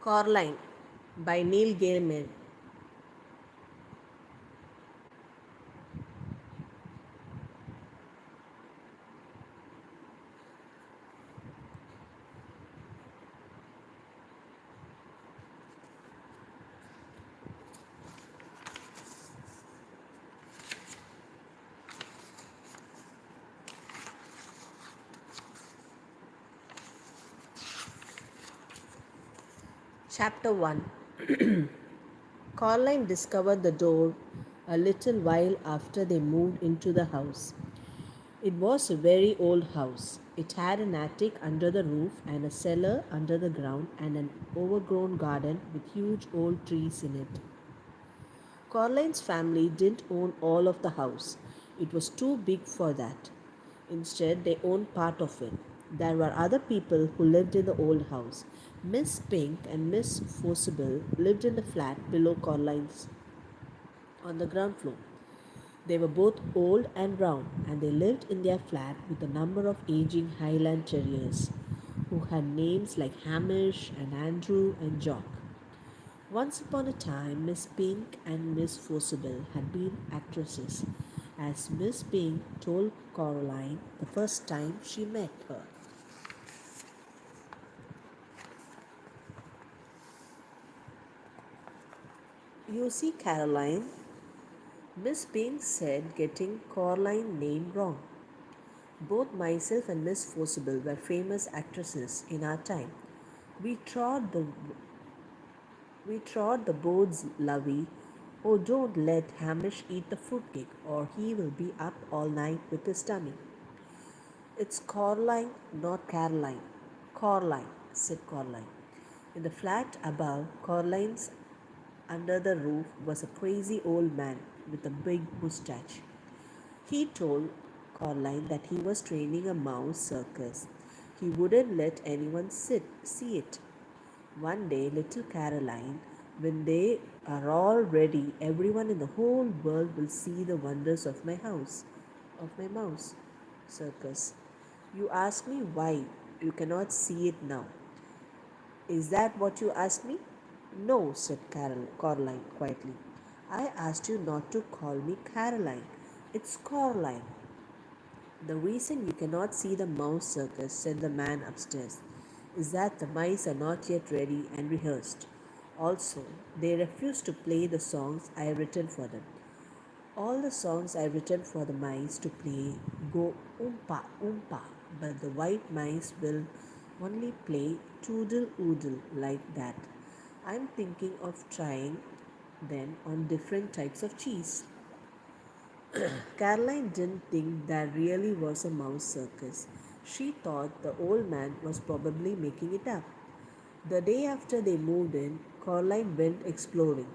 CORALINE by Neil Gaiman. Chapter 1. Caroline discovered the door a little while after they moved into the house. It was a very old house. It had an attic under the roof and a cellar under the ground and an overgrown garden with huge old trees in it. Caroline's family didn't own all of the house. It was too big for that. Instead, they owned part of it. There were other people who lived in the old house. Miss Pink and Miss Forcible lived in the flat below Caroline's on the ground floor. They were both old and brown, and they lived in their flat with a number of aging Highland Terriers who had names like Hamish and Andrew and Jock. Once upon a time, Miss Pink and Miss Forcible had been actresses, as Miss Pink told Caroline the first time she met her. You see, Caroline, Miss Pink said, getting Caroline's name wrong. Both myself and Miss Forcible were famous actresses in our time. We trod the we trod the boards, lovey. Oh, don't let Hamish eat the fruitcake, or he will be up all night with his tummy. It's Coraline, not Caroline. Coraline, said Coraline. In the flat above Caroline's, under the roof, was a crazy old man with a big moustache. He told Caroline that he was training a mouse circus. He wouldn't let anyone see it. One day, little Caroline, when they are all ready, everyone in the whole world will see the wonders of my mouse circus. You ask me why you cannot see it now. Is that what you asked me? No, said Caroline quietly. I asked you not to call me Caroline. It's Caroline. The reason you cannot see the mouse circus, said the man upstairs, is that the mice are not yet ready and rehearsed. Also, they refuse to play the songs I have written for them. All the songs I have written for the mice to play go oompa oompa, but the white mice will only play toodle oodle like that. I'm thinking of trying them on different types of cheese. Caroline didn't think that really was a mouse circus. She thought the old man was probably making it up. The day after they moved in, Caroline went exploring.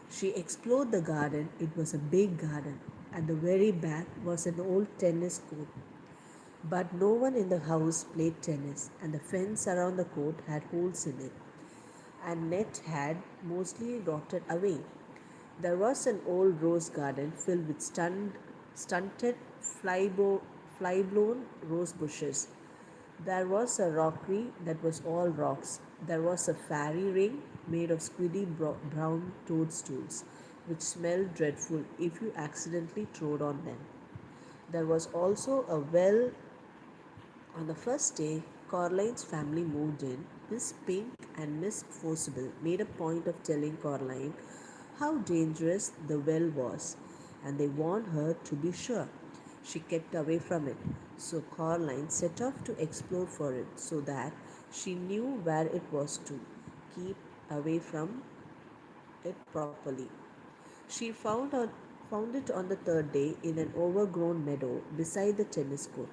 She explored the garden. It was a big garden. At the very back was an old tennis court. But no one in the house played tennis, and the fence around the court had holes in it, and net had mostly rotted away. There was an old rose garden filled with stunted, fly-blown rose bushes. There was a rockery that was all rocks. There was a fairy ring made of squiddy brown toadstools, which smelled dreadful if you accidentally trod on them. There was also a well. On the first day Caroline's family moved in, Miss Pink and Miss Forcible made a point of telling Caroline how dangerous the well was, and they warned her to be sure. She kept away from it, so Caroline set off to explore for it so that she knew where it was to keep away from it properly. She found it on the third day in an overgrown meadow beside the tennis court,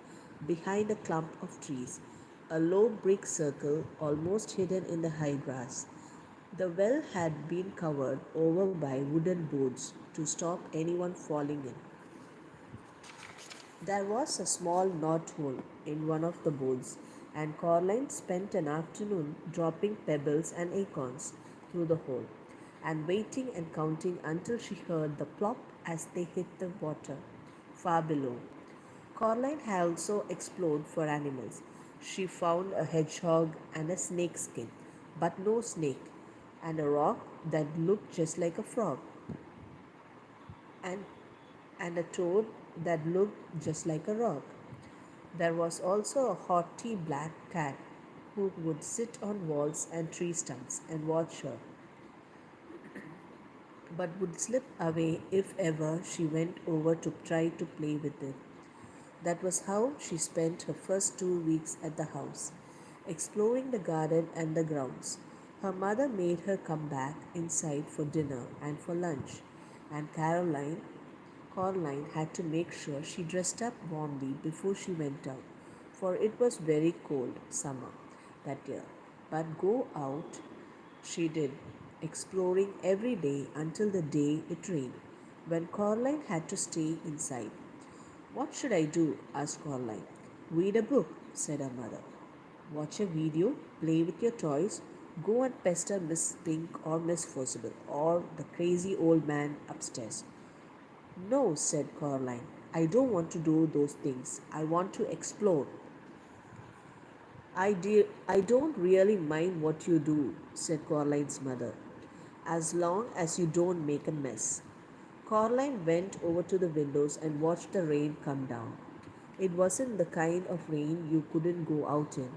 behind a clump of trees, a low brick circle almost hidden in the high grass. The well had been covered over by wooden boards to stop anyone falling in. There was a small knot hole in one of the boards, and Caroline spent an afternoon dropping pebbles and acorns through the hole and waiting and counting until she heard the plop as they hit the water far below. Caroline had also explored for animals. She found a hedgehog and a snake skin, but no snake. and a rock that looked just like a frog, and, and a toad that looked just like a rock. There was also a haughty black cat who would sit on walls and tree stumps and watch her, but would slip away if ever she went over to try to play with it. That was how she spent her first 2 weeks at the house, exploring the garden and the grounds. Her mother made her come back inside for dinner and for lunch, and Caroline had to make sure she dressed up warmly before she went out, for it was very cold summer that year. But go out she did, exploring every day until the day it rained, when Caroline had to stay inside. What should I do? Asked Caroline. Read a book, said her mother. Watch a video, play with your toys, go and pester Miss Pink or Miss Forcible or the crazy old man upstairs. No, said Caroline. I don't want to do those things. I want to explore. I don't really mind what you do, said Caroline's mother, as long as you don't make a mess. Caroline went over to the windows and watched the rain come down. It wasn't the kind of rain you couldn't go out in.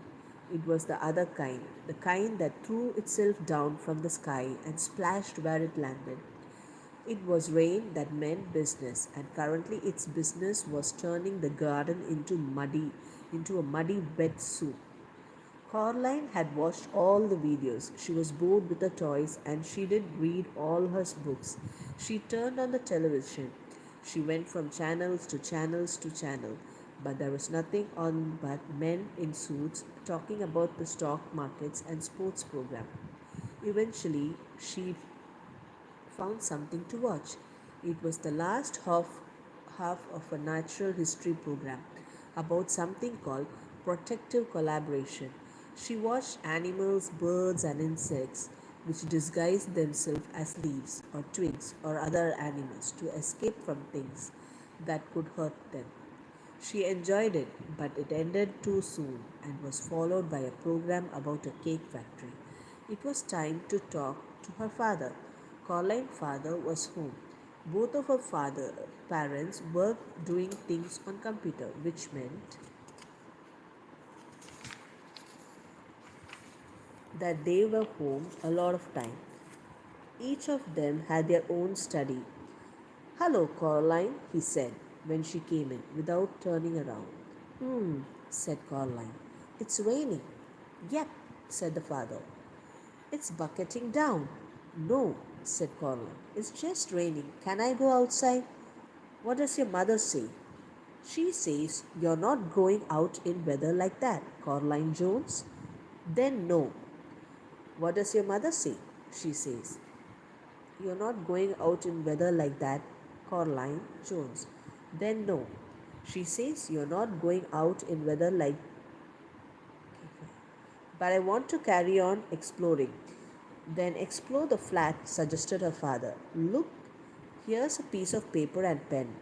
It was the kind that threw itself down from the sky and splashed where it landed. It was rain that meant business, and currently its business was turning the garden into a muddy, wet soup. Caroline had watched all the videos. She was bored with the toys and she did read all her books. She turned on the television. She went from channels to channels to channel, but there was nothing on but men in suits talking about the stock markets and sports program. Eventually, she found something to watch. It was the last half of a natural history program about something called protective collaboration. She watched animals, birds, and insects which disguised themselves as leaves or twigs or other animals to escape from things that could hurt them. She enjoyed it, but it ended too soon and was followed by a program about a cake factory. It was time to talk to her father. Caroline's father was home. Both of her father parents worked doing things on computer, which meant that they were home a lot of time. Each of them had their own study. Hello, Caroline, he said when she came in without turning around. Said Caroline. It's raining. Yep, said the father. It's bucketing down. No, said Caroline. It's just raining. Can I go outside? What does your mother say? She says you're not going out in weather like that, Caroline Jones. Then no. What does your mother say? She says you're not going out in weather like that, Caroline Jones. Then no. She says you're not going out in weather like. But I want to carry on exploring. Then explore the flat, suggested her father. Look, here's a piece of paper and pen.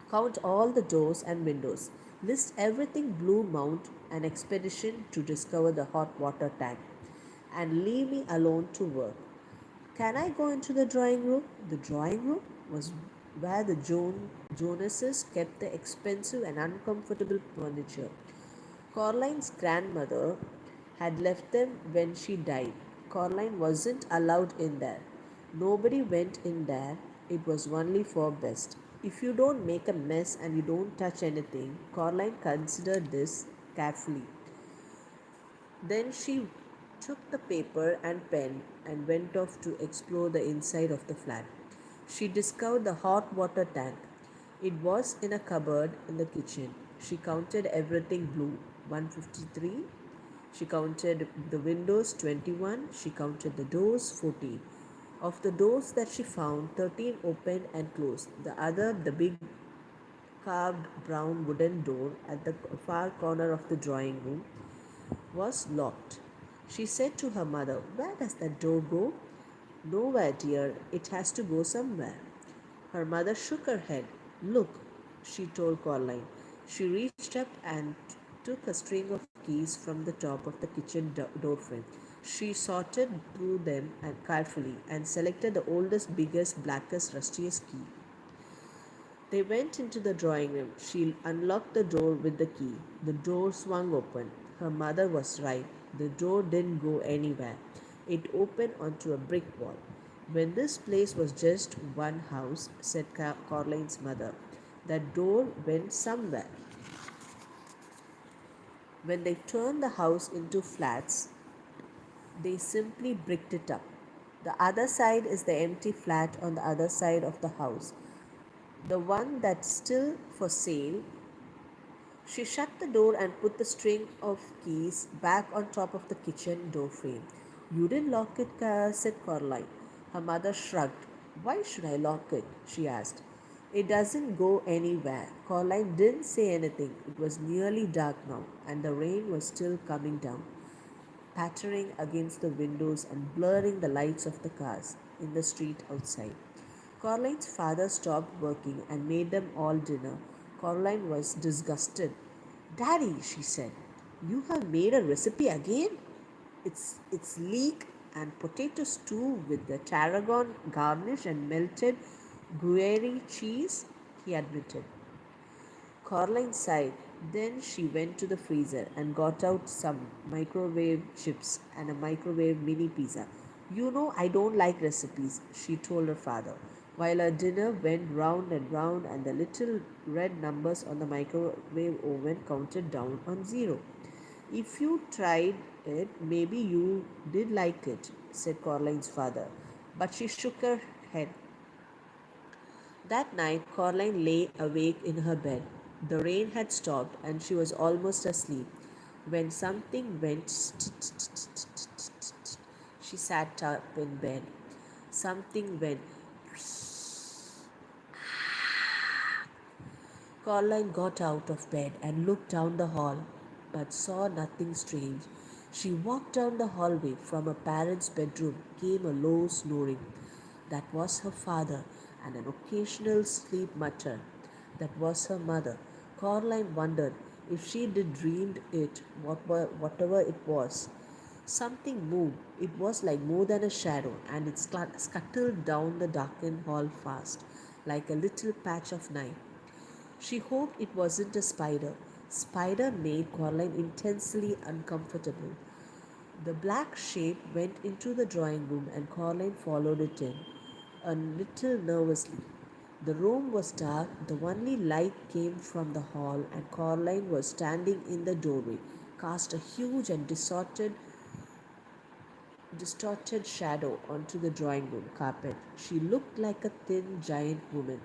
Count all the doors and windows. List everything Blue Mount an expedition to discover the hot water tank. And leave me alone to work. Can I go into the drawing room? The drawing room was where the Jonases kept the expensive and uncomfortable furniture. Caroline's grandmother had left them when she died. Caroline wasn't allowed in there. Nobody went in there. It was only for best. If you don't make a mess and you don't touch anything, Caroline considered this carefully. Then she took the paper and pen and went off to explore the inside of the flat. She discovered the hot water tank. It was in a cupboard in the kitchen. She counted everything blue 153. She counted the windows 21. She counted the doors 14. Of the doors that she found, 13 opened and closed. The big carved brown wooden door at the far corner of the drawing room, was locked. She said to her mother, Where does that door go? Nowhere, dear. It has to go somewhere. Her mother shook her head. Look, she told Caroline. She reached up and took a string of keys from the top of the kitchen door frame. She sorted through them and carefully and selected the oldest, biggest, blackest, rustiest key. They went into the drawing room. She unlocked the door with the key. The door swung open. Her mother was right. The door didn't go anywhere. It opened onto a brick wall. When this place was just one house, said Caroline's mother, that door went somewhere. When they turned the house into flats, they simply bricked it up. The other side is the empty flat on the other side of the house. The one that's still for sale. She shut the door and put the string of keys back on top of the kitchen door frame. You didn't lock it, said Caroline. Her mother shrugged. Why should I lock it? She asked. It doesn't go anywhere. Caroline didn't say anything. It was nearly dark now, and the rain was still coming down, pattering against the windows and blurring the lights of the cars in the street outside. Caroline's father stopped working and made them all dinner. Caroline was disgusted. Daddy, she said, you have made a recipe again? It's leek and potato stew with the tarragon garnish and melted Gruyere cheese, he admitted. Caroline sighed. Then she went to the freezer and got out some microwave chips and a microwave mini pizza. You know, I don't like recipes, she told her father, while her dinner went round and round and the little red numbers on the microwave oven counted down on zero. If you tried it, maybe you did like it, said Caroline's father, but she shook her head. That night, Caroline lay awake in her bed. The rain had stopped and she was almost asleep when something went. She sat up in bed. Something went. Caroline got out of bed and looked down the hall, but saw nothing strange. She walked down the hallway. From her parents' bedroom came a low snoring. That was her father, and an occasional sleep mutter. That was her mother. Caroline wondered if she did dreamed it, whatever it was. Something moved. It was like more than a shadow, and it scuttled down the darkened hall fast, like a little patch of night. She hoped it wasn't a spider. Spider made Caroline intensely uncomfortable. The black shape went into the drawing room and Caroline followed it in, a little nervously. The room was dark, the only light came from the hall, and Caroline was standing in the doorway, cast a huge and distorted shadow onto the drawing room carpet. She looked like a thin, giant woman.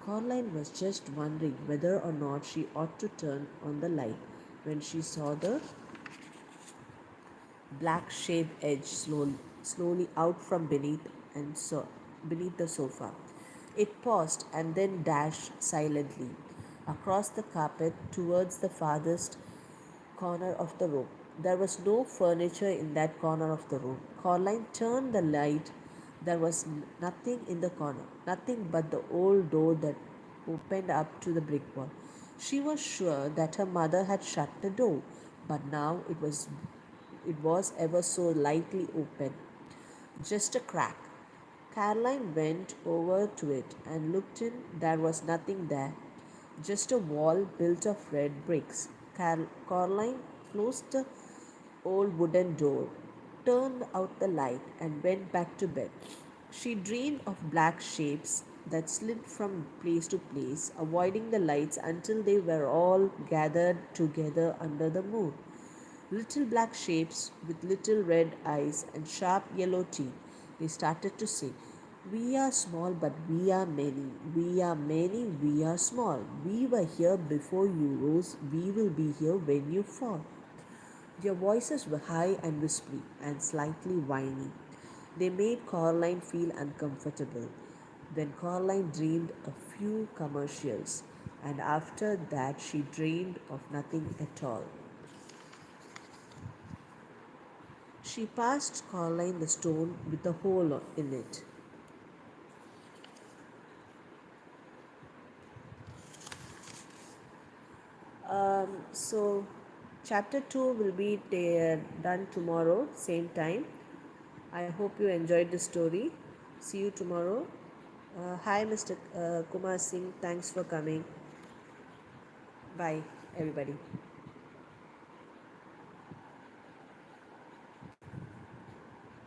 Caroline was just wondering whether or not she ought to turn on the light when she saw the black shaved edge slowly out from beneath the sofa. It paused and then dashed silently across the carpet towards the farthest corner of the room. There was no furniture in that corner of the room. Caroline turned the light. There was nothing in the corner, nothing but the old door that opened up to the brick wall. She was sure that her mother had shut the door, but now it was ever so lightly open, just a crack. Caroline went over to it and looked in. There was nothing there, just a wall built of red bricks. Caroline closed the old wooden door, turned out the light, and went back to bed. She dreamed of black shapes that slid from place to place, avoiding the lights until they were all gathered together under the moon. Little black shapes with little red eyes and sharp yellow teeth. They started to sing. We are small, but we are many. We are many, we are small. We were here before you rose. We will be here when you fall. Their voices were high and wispy and slightly whiny. They made Caroline feel uncomfortable. Then Caroline dreamed a few commercials, and after that, she dreamed of nothing at all. She passed Caroline the stone with a hole in it. So Chapter 2 will be done tomorrow, same time. I hope you enjoyed the story. See you tomorrow. Hi, Mr. Kumar Singh. Thanks for coming. Bye, everybody.